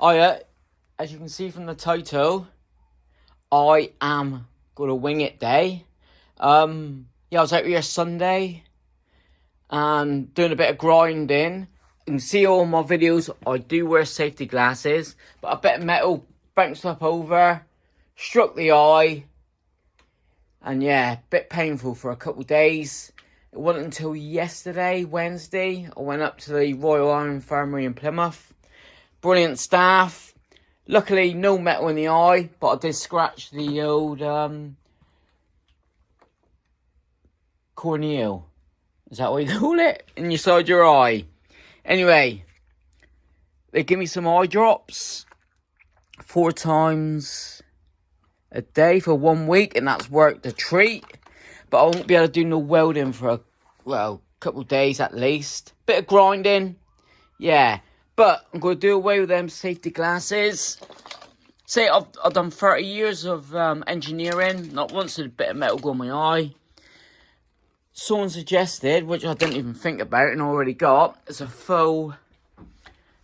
As you can see from the title, I am gonna wing it day. I was out here Sunday and doing a bit of grinding. You can see all my videos, I do wear safety glasses, but a bit of metal bounced up over, struck the eye, and yeah, a bit painful for a couple of days. It wasn't until yesterday, Wednesday, I went up to the Royal Iron Infirmary in Plymouth. Brilliant staff. Luckily, no metal in the eye, but I did scratch the old corneal. Is that what you call it? Inside your eye. Anyway, they give me some eye drops 4 times a day for 1 week, and that's worked a treat. But I won't be able to do no welding for a couple of days at least. Bit of grinding, yeah. But I'm going to do away with them safety glasses. Say I've done 30 years of engineering. Not once did a bit of metal go in my eye. Someone suggested, which I didn't even think about and already got, is a faux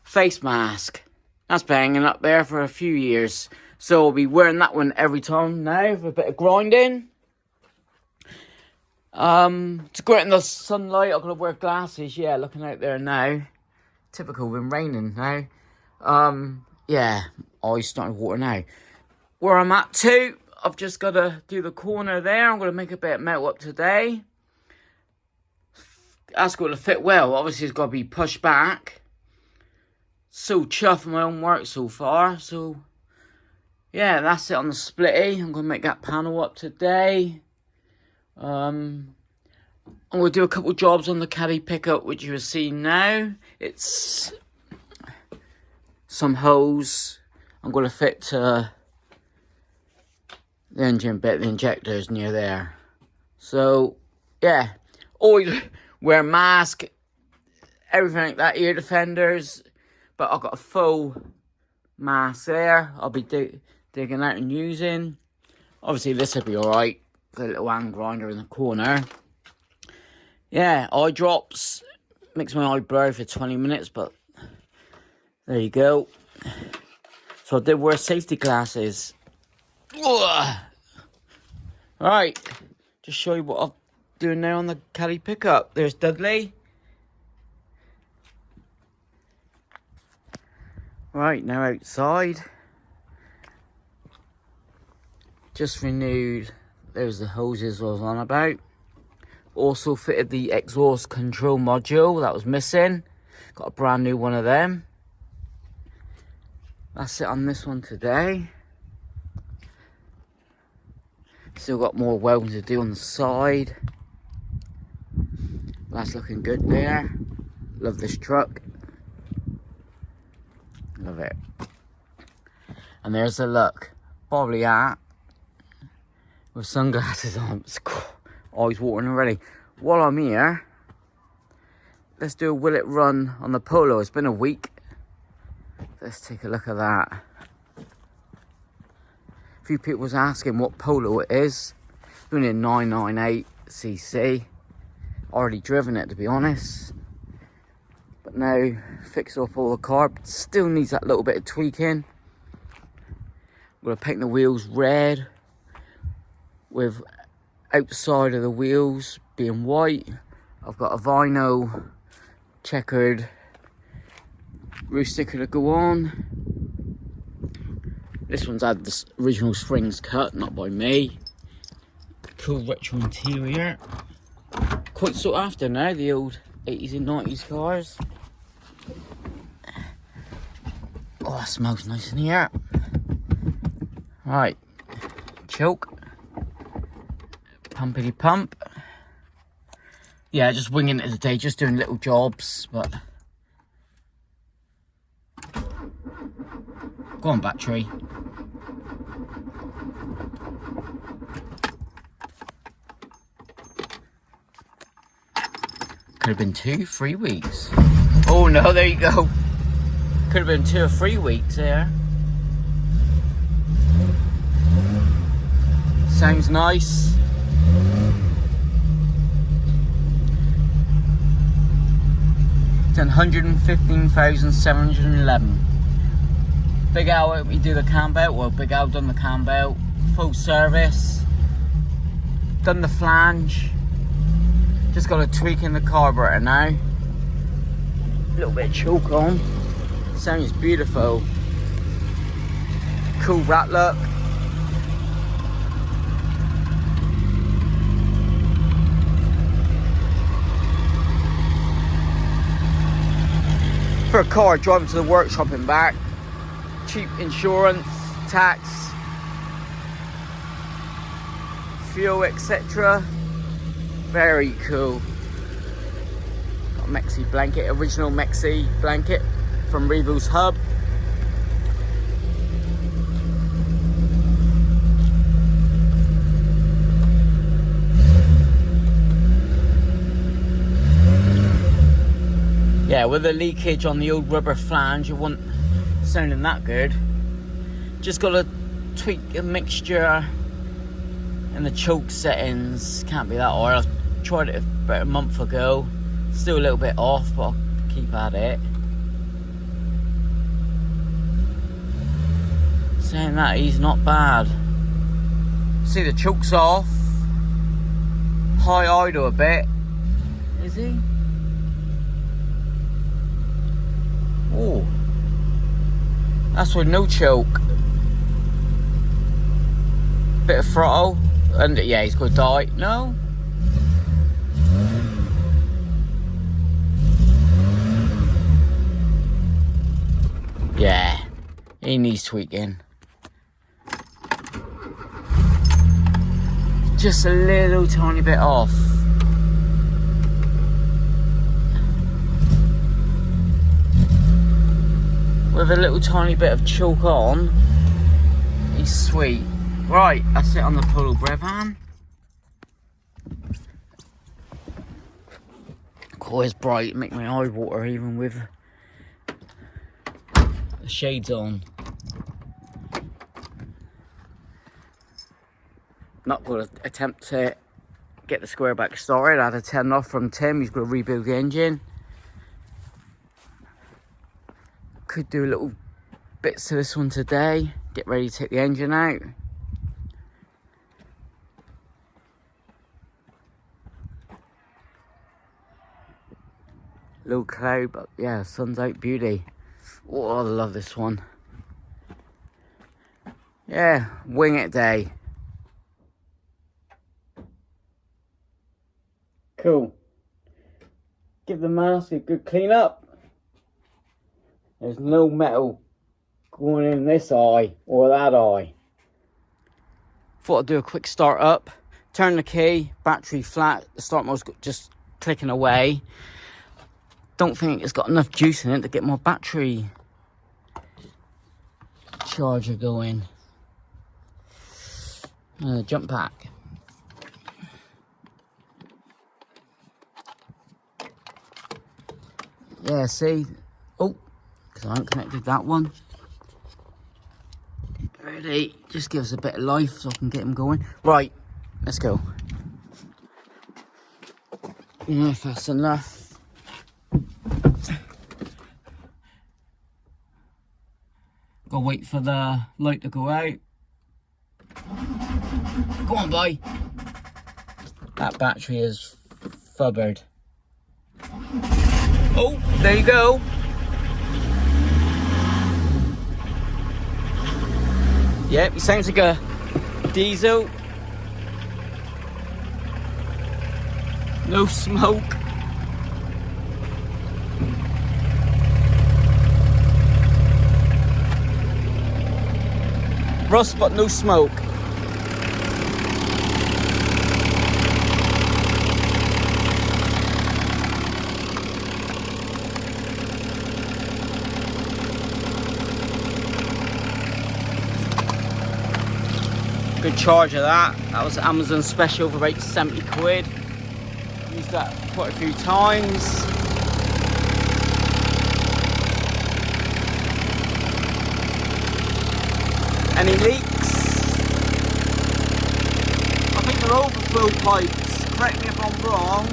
face mask. That's been hanging up there for a few years. So I'll be wearing that one every time now for a bit of grinding. To go out in the sunlight, I've got to wear glasses. Yeah, looking out there now. Typical, been raining now. Yeah, eyes starting to water now. Where I'm at too, I've just got to do the corner there. I'm going to make a bit of metal up today. That's got to fit well. Obviously, it's got to be pushed back. So chuffed with my own work so far. So, yeah, that's it on the splitty. I'm going to make that panel up today. I'm going to do a couple jobs on the Caddy pickup, which you are seeing now. It's some hose I'm going to fit to the engine bit, the injectors near there. So, yeah, always wear mask, everything like that, ear defenders. But I've got a full mask there. I'll be digging out and using. Obviously, this will be alright. The little hand grinder in the corner. Yeah, eye drops. Makes my eye blurry for 20 minutes, but there you go. So I did wear safety glasses. Right, just show you what I'm doing now on the Caddy pickup. There's Dudley. Right, now outside. Just renewed. There's the hoses I was on about. Also fitted the exhaust control module that was missing. Got a brand new one of them. That's it on this one today. Still got more welding to do on the side. That's looking good there. Love this truck. Love it. And there's the look. Probably at with sunglasses on. Eyes watering already. While I'm here, let's do a will it run on the polo. It's been a week. Let's take a look at that. A few people was asking what polo it is. It's only a 998cc. Already driven it, to be honest. But now, fix up all the car. Still needs that little bit of tweaking. I'm going to paint the wheels red with outside of the wheels being white. I've got a vinyl checkered roof sticker to go on. This one's had the original springs cut, not by me. Cool retro interior. Quite sought after now, the old 80s and 90s cars. Oh, that smells nice in here. Right, choke. Pumpity pump. Yeah, just winging it today, just doing little jobs, but go on, battery. Could have been 2-3 weeks. Oh no, there you go. Could have been 2 or 3 weeks there. Sounds nice. It's 115,711. Big Al helped me do the cam belt. Well, Big Al done the cam belt. Full service. Done the flange. Just got a tweak in the carburetor now. A little bit of choke on. Sounds beautiful. Cool rat look. For a car, driving to the workshop and back. Cheap insurance, tax, fuel, etc. Very cool. Got a Mexi blanket, original Mexi blanket from Revel's Hub. Yeah, with the leakage on the old rubber flange, it wasn't sounding that good. Just got to tweak a mixture in the choke settings. Can't be that hard. I tried it about a month ago. Still a little bit off, but I'll keep at it. Saying that, he's not bad. See, the choke's off. High idle a bit. Is he? Oh, that's with no choke. Bit of throttle, and yeah, he's gonna die. No. Yeah, he needs tweaking. Just a little tiny bit off. With a little tiny bit of choke on, he's sweet. Right, that's it on the Polo breadvan. Oh, it's bright, make my eye water even with the shades on. Not going to attempt to get the square back started. I had a 10 off from Tim, he's going to rebuild the engine. Could do a little bits to this one today. Get ready to take the engine out. Little cloud, but yeah, sun's out, beauty. Oh, I love this one. Yeah, wing it day. Cool. Give the mask a good clean up. There's no metal going in this eye or that eye. Thought I'd do a quick start up. Turn the key, battery flat. The start mode's just clicking away. Don't think it's got enough juice in it to get my battery charger going. Jump back. Yeah, see? Oh. I haven't connected that one. Ready, just give us a bit of life so I can get him going. Right, let's go. You know if that's enough. Gotta wait for the light to go out. Go on, boy. That battery is fubbered. Oh, there you go. Yep, it sounds like a diesel. No smoke. Rust, but no smoke. Good charge of that. That was Amazon special for about 70 quid. Used that quite a few times. Any leaks? I think they're overflow pipes. Correct me if I'm wrong.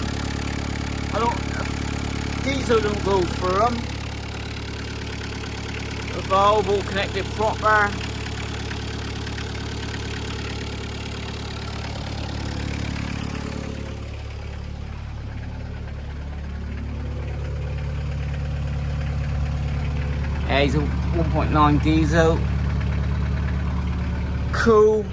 Diesel don't go through them. The valve all connected proper. Yeah, he's a 1.9 diesel. Cool.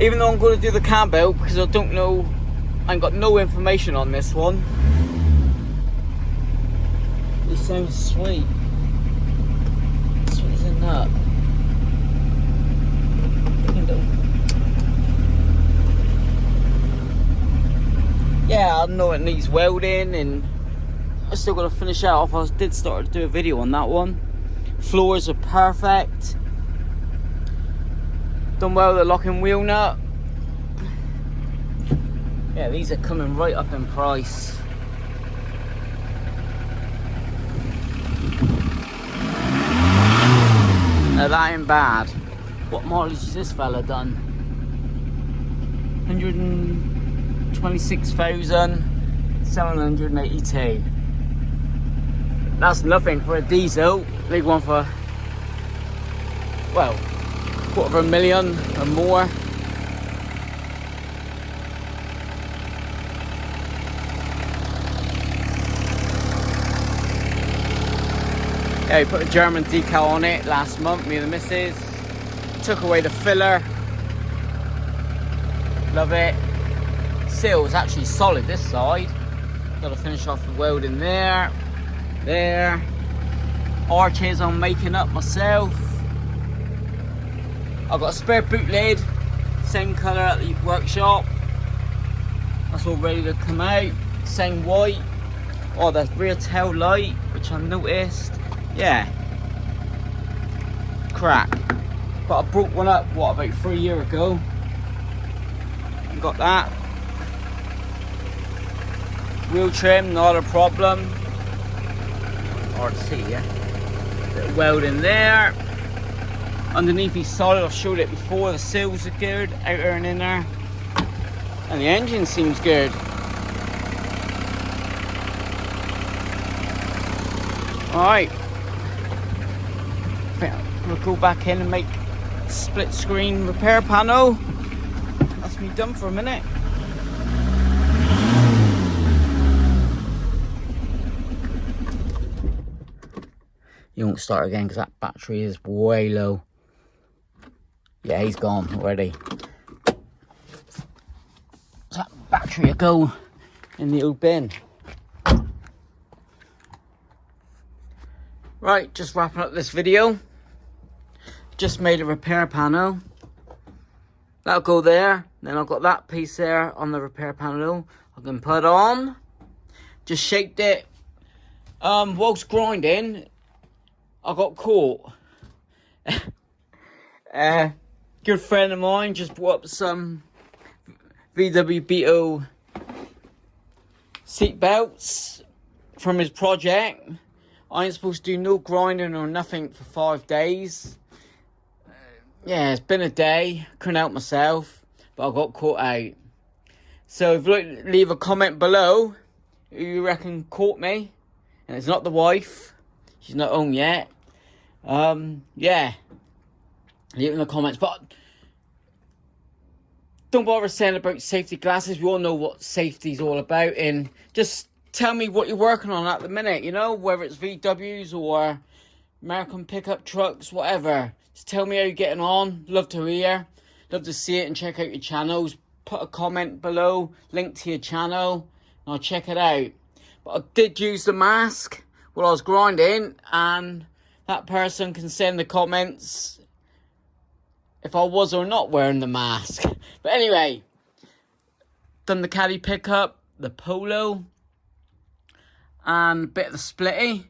Even though I'm going to do the cam belt because I don't know, I ain't got no information on this one. This sounds sweet. Sweet as a nut. Yeah, I know it needs welding, and I still got to finish that off. I did start to do a video on that one. Floors are perfect. Done well with the locking wheel nut. Yeah, these are coming right up in price. Now that ain't bad. What mileage has this fella done? 126,782. That's nothing for a diesel. Big one for, well, $250,000 or more. Yeah, we put a German decal on it last month, me and the missus. Took away the filler. Love it. Seal is actually solid this side. Got to finish off the welding there. There. Arches I'm making up myself. I've got a spare boot lid, same colour at the workshop. That's all ready to come out. Same white. Oh, the rear tail light, which I noticed. Yeah. Crack. But I brought one up, what, about 3 years ago. Got that. Wheel trim, not a problem. Hard to see, yeah. Bit of welding there. Underneath he's solid, I've showed it before. The seals are good, outer and inner. And the engine seems good. Alright. I think we'll go back in and make a split screen repair panel. That's me done for a minute. You won't start again because that battery is way low. Yeah, he's gone already. That battery will go in the old bin. Right, just wrapping up this video. Just made a repair panel. That'll go there. Then I've got that piece there on the repair panel. I can put on. Just shaped it. Whilst grinding, I got caught. Good friend of mine just brought up some VW Beetle seat belts from his project. I ain't supposed to do no grinding or nothing for 5 days. Yeah, it's been a day. Couldn't help myself, but I got caught out. So if you like, leave a comment below who you reckon caught me. And it's not the wife. She's not home yet. Yeah. Leave it in the comments. But don't bother saying about safety glasses. We all know what safety's all about. And just tell me what you're working on at the minute. You know, whether it's VWs or American pickup trucks, whatever. Just tell me how you're getting on. Love to hear. Love to see it and check out your channels. Put a comment below. Link to your channel. And I'll check it out. But I did use the mask while I was grinding. And that person can send the comments if I was or not wearing the mask. But anyway, done the Caddy pickup, the Polo, and a bit of the Spitty.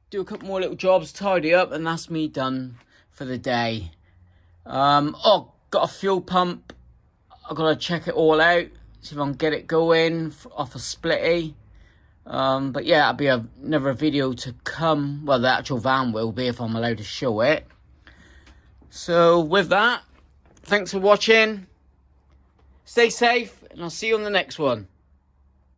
Do a couple more little jobs, tidy up, and that's me done for the day. Oh, got a fuel pump. I've got to check it all out, see if I can get it going off a Spitty. But yeah, that'll be another video to come. Well, the actual van will be if I'm allowed to show it. So with that, thanks for watching. Stay safe, and I'll see you on the next one.